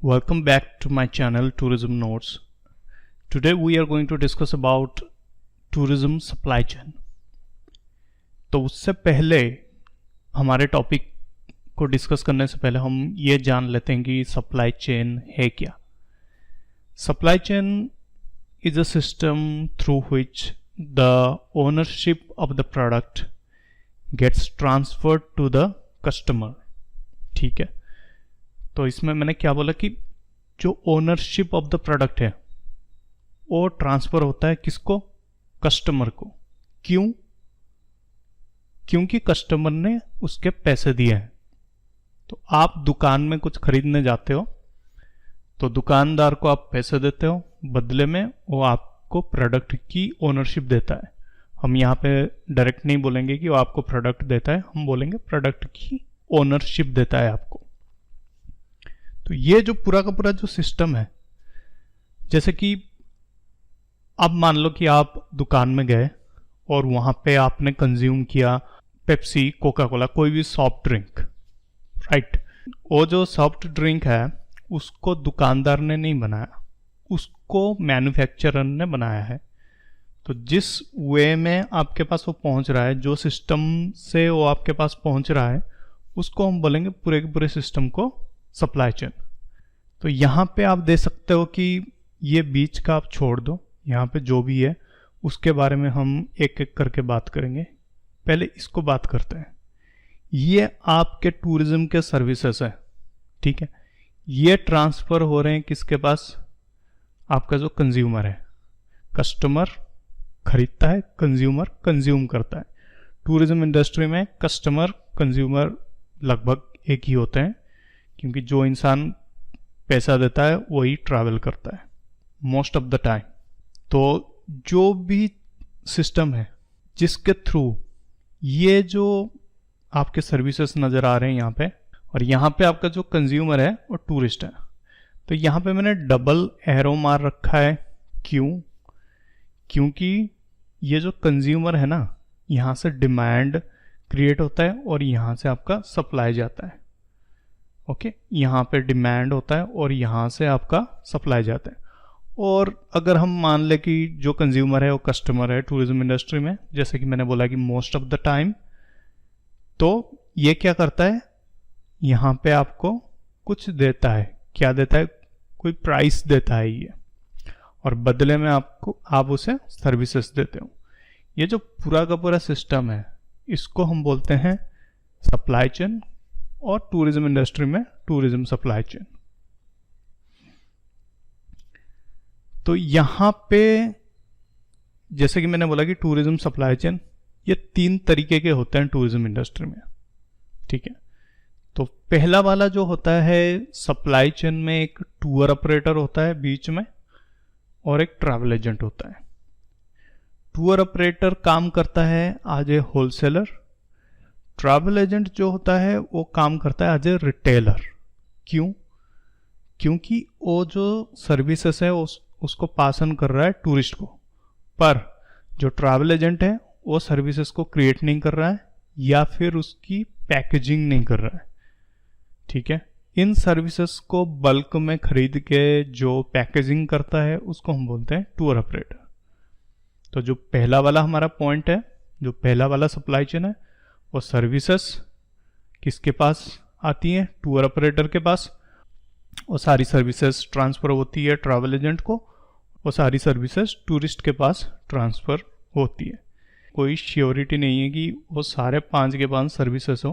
Welcome back to my channel Tourism Notes. Today we are going to discuss about tourism supply chain. तो उससे पहले हमारे topic को discuss करने से पहले हम ये जान लेते हैं कि सप्लाई चेन है क्या. Supply chain is a system through which the ownership of the product gets transferred to the customer. ठीक है, तो इसमें मैंने क्या बोला कि जो ओनरशिप ऑफ द प्रोडक्ट है वो ट्रांसफर होता है किसको? कस्टमर को. क्यों? क्योंकि कस्टमर ने उसके पैसे दिए हैं. तो आप दुकान में कुछ खरीदने जाते हो तो दुकानदार को आप पैसे देते हो, बदले में वो आपको प्रोडक्ट की ओनरशिप देता है. हम यहाँ पे डायरेक्ट नहीं बोलेंगे कि वो आपको प्रोडक्ट देता है, हम बोलेंगे प्रोडक्ट की ओनरशिप देता है आपको. तो ये जो पूरा का पूरा जो सिस्टम है, जैसे कि अब मान लो कि आप दुकान में गए और वहां पे आपने कंज्यूम किया पेप्सी, कोका कोला, कोई भी सॉफ्ट ड्रिंक, राइट. वो जो सॉफ्ट ड्रिंक है उसको दुकानदार ने नहीं बनाया, उसको मैन्युफैक्चरर ने बनाया है. तो जिस वे में आपके पास वो पहुंच रहा है, जो सिस्टम से वो आपके पास पहुंच रहा है, उसको हम बोलेंगे पूरे के पूरे सिस्टम को सप्लाई चेन. तो यहाँ पे आप दे सकते हो कि ये बीच का आप छोड़ दो, यहाँ पे जो भी है उसके बारे में हम एक एक करके बात करेंगे. पहले इसको बात करते हैं. ये आपके टूरिज्म के सर्विसेज है, ठीक है. ये ट्रांसफर हो रहे हैं किसके पास? आपका जो कंज्यूमर है. कस्टमर खरीदता है, कंज्यूमर कंज्यूम करता है. टूरिज्म इंडस्ट्री में कस्टमर कंज्यूमर लगभग एक ही होते हैं, क्योंकि जो इंसान पैसा देता है वही ट्रैवल करता है मोस्ट ऑफ द टाइम. तो जो भी सिस्टम है जिसके थ्रू ये जो आपके सर्विसेज नज़र आ रहे हैं यहाँ पे, और यहाँ पे आपका जो कंज्यूमर है वो टूरिस्ट है. तो यहाँ पे मैंने डबल एरो मार रखा है. क्यों? क्योंकि ये जो कंज्यूमर है ना, यहाँ से डिमांड क्रिएट होता है और यहाँ से आपका सप्लाई जाता है. ओके, यहाँ पे डिमांड होता है और यहाँ से आपका सप्लाई जाता है. और अगर हम मान ले कि जो कंज्यूमर है वो कस्टमर है टूरिज्म इंडस्ट्री में, जैसे कि मैंने बोला कि मोस्ट ऑफ द टाइम, तो ये क्या करता है? यहाँ पे आपको कुछ देता है. क्या देता है? कोई प्राइस देता है ये, और बदले में आप उसे सर्विसेज देते हो. ये जो पूरा का पूरा सिस्टम है इसको हम बोलते हैं सप्लाई चेन, और टूरिज्म इंडस्ट्री में टूरिज्म सप्लाई चेन. तो यहां पे जैसे कि मैंने बोला कि टूरिज्म सप्लाई चेन ये 3 तरीके के होते हैं टूरिज्म इंडस्ट्री में, ठीक है. तो पहला वाला जो होता है सप्लाई चेन में एक टूर ऑपरेटर होता है बीच में और एक ट्रैवल एजेंट होता है. टूर ऑपरेटर काम करता है as a wholesaler. Travel agent जो होता है वो काम करता है एज ए रिटेलर. क्यों? क्योंकि वो जो सर्विसेज है उसको पास ऑन कर रहा है टूरिस्ट को, पर जो ट्रैवल एजेंट है वो सर्विसेज को क्रिएट नहीं कर रहा है या फिर उसकी पैकेजिंग नहीं कर रहा है, ठीक है. इन सर्विसेज को बल्क में खरीद के जो पैकेजिंग करता है उसको हम बोलते हैं टूर ऑपरेटर. तो जो पहला वाला हमारा पॉइंट है, जो पहला वाला सप्लाई चेन है, वो सर्विसेज किसके पास आती हैं? टूर ऑपरेटर के पास. वो सारी सर्विसेज ट्रांसफ़र होती है ट्रैवल एजेंट को, वो सारी सर्विसेज टूरिस्ट के पास ट्रांसफ़र होती है. कोई श्योरिटी नहीं है कि वो सारे 5 के 5 सर्विसेज हो,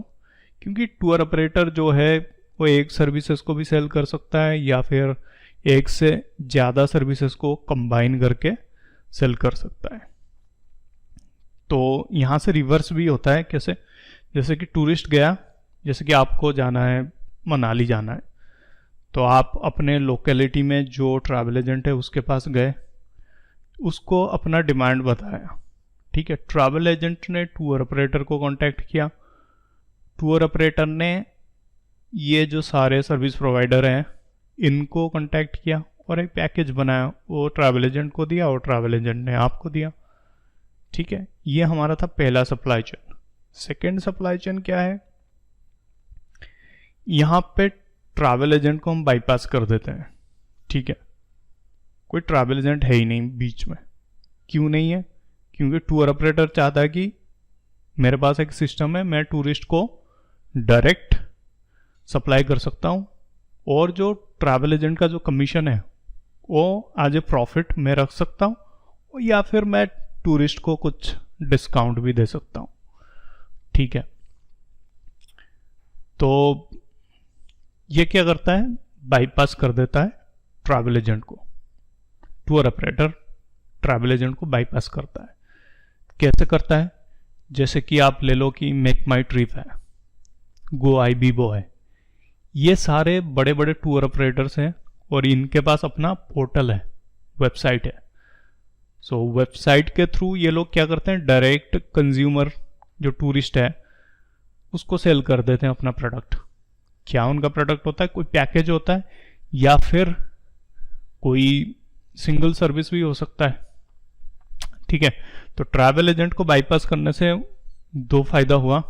क्योंकि टूर ऑपरेटर जो है वो एक सर्विसेज को भी सेल कर सकता है या फिर एक से ज़्यादा सर्विसेज को कंबाइन करके सेल कर सकता है. तो यहाँ से रिवर्स भी होता है. कैसे? जैसे कि टूरिस्ट गया, जैसे कि आपको जाना है मनाली जाना है, तो आप अपने लोकेलिटी में जो ट्रैवल एजेंट है उसके पास गए, उसको अपना डिमांड बताया, ठीक है. ट्रैवल एजेंट ने टूर ऑपरेटर को कांटेक्ट किया. टूर ऑपरेटर ने ये जो सारे सर्विस प्रोवाइडर हैं इनको कांटेक्ट किया और एक पैकेज बनाया, वो ट्रैवल एजेंट को दिया और ट्रैवल एजेंट ने आपको दिया, ठीक है. ये हमारा था पहला supply chain. Second supply chain क्या है? यहाँ पे ट्रैवल एजेंट को हम बाईपास कर देते हैं, ठीक है, कोई ट्रैवल एजेंट है ही नहीं बीच में। क्यों नहीं है? क्योंकि टूर ऑपरेटर चाहता है कि मेरे पास एक सिस्टम है, मैं टूरिस्ट को डायरेक्ट सप्लाई कर सकता हूँ, और जो ट्रैवल एजेंट का जो कमीशन है वो एज ए प्रॉफिट मैं रख सकता हूँ, या फिर मैं टूरिस्ट को कुछ डिस्काउंट भी दे सकता हूँ, ठीक है। तो ये क्या करता है, बाईपास कर देता है ट्रैवल एजेंट को। टूर ऑपरेटर ट्रैवल एजेंट को बाईपास करता है। कैसे करता है? जैसे कि आप ले लो कि मेक माई ट्रिप है, गो आईबीबो है, ये सारे बड़े बड़े टूर ऑपरेटर्स हैं और इनके पास अपना पोर्टल है, वेबसाइट है। सो वेबसाइट के थ्रू ये लोग क्या करते हैं, डायरेक्ट कंज्यूमर जो टूरिस्ट है उसको सेल कर देते हैं अपना प्रोडक्ट। क्या उनका प्रोडक्ट होता है? कोई पैकेज होता है, या फिर कोई सिंगल सर्विस भी हो सकता है, ठीक है। तो ट्रैवल एजेंट को बाईपास करने से दो फायदा हुआ।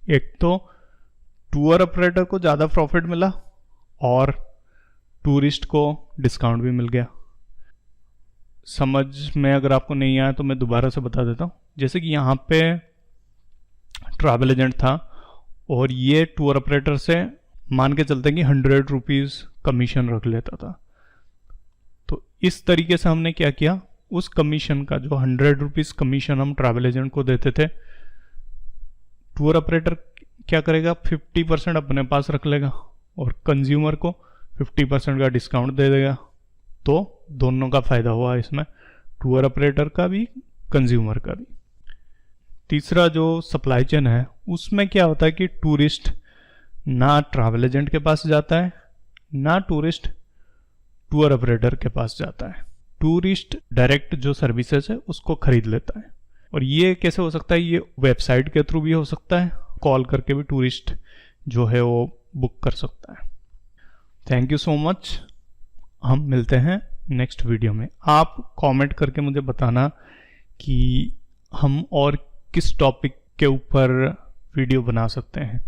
एक तो टूर ऑपरेटर को ज़्यादा प्रॉफिट मिला और टूरिस्ट को डिस्काउंट भी मिल गया। समझ में अगर आपको नहीं आया तो मैं दोबारा से बता देता हूँ। जैसे कि यहाँ पे ट्रैवल एजेंट था और ये टूर ऑपरेटर से मान के चलते हैं कि 100 रुपीज़ कमीशन रख लेता था। तो इस तरीके से हमने क्या किया, उस कमीशन का जो 100 रुपीज़ कमीशन हम ट्रैवल एजेंट को देते थे, टूर ऑपरेटर क्या करेगा, 50% अपने पास रख लेगा और कंज्यूमर को 50% का डिस्काउंट दे देगा। तो दोनों का फायदा हुआ इसमें, टूर ऑपरेटर का भी, कंज्यूमर का भी। तीसरा जो सप्लाई चेन है उसमें क्या होता है कि टूरिस्ट ना ट्रैवल एजेंट के पास जाता है, ना टूरिस्ट टूर ऑपरेटर के पास जाता है। टूरिस्ट डायरेक्ट जो सर्विसेज है उसको खरीद लेता है। और ये कैसे हो सकता है? ये वेबसाइट के थ्रू भी हो सकता है, कॉल करके भी टूरिस्ट जो है वो बुक कर सकता है। Thank you so much. हम मिलते हैं नेक्स्ट वीडियो में। आप कमेंट करके मुझे बताना कि हम और किस टॉपिक के ऊपर वीडियो बना सकते हैं।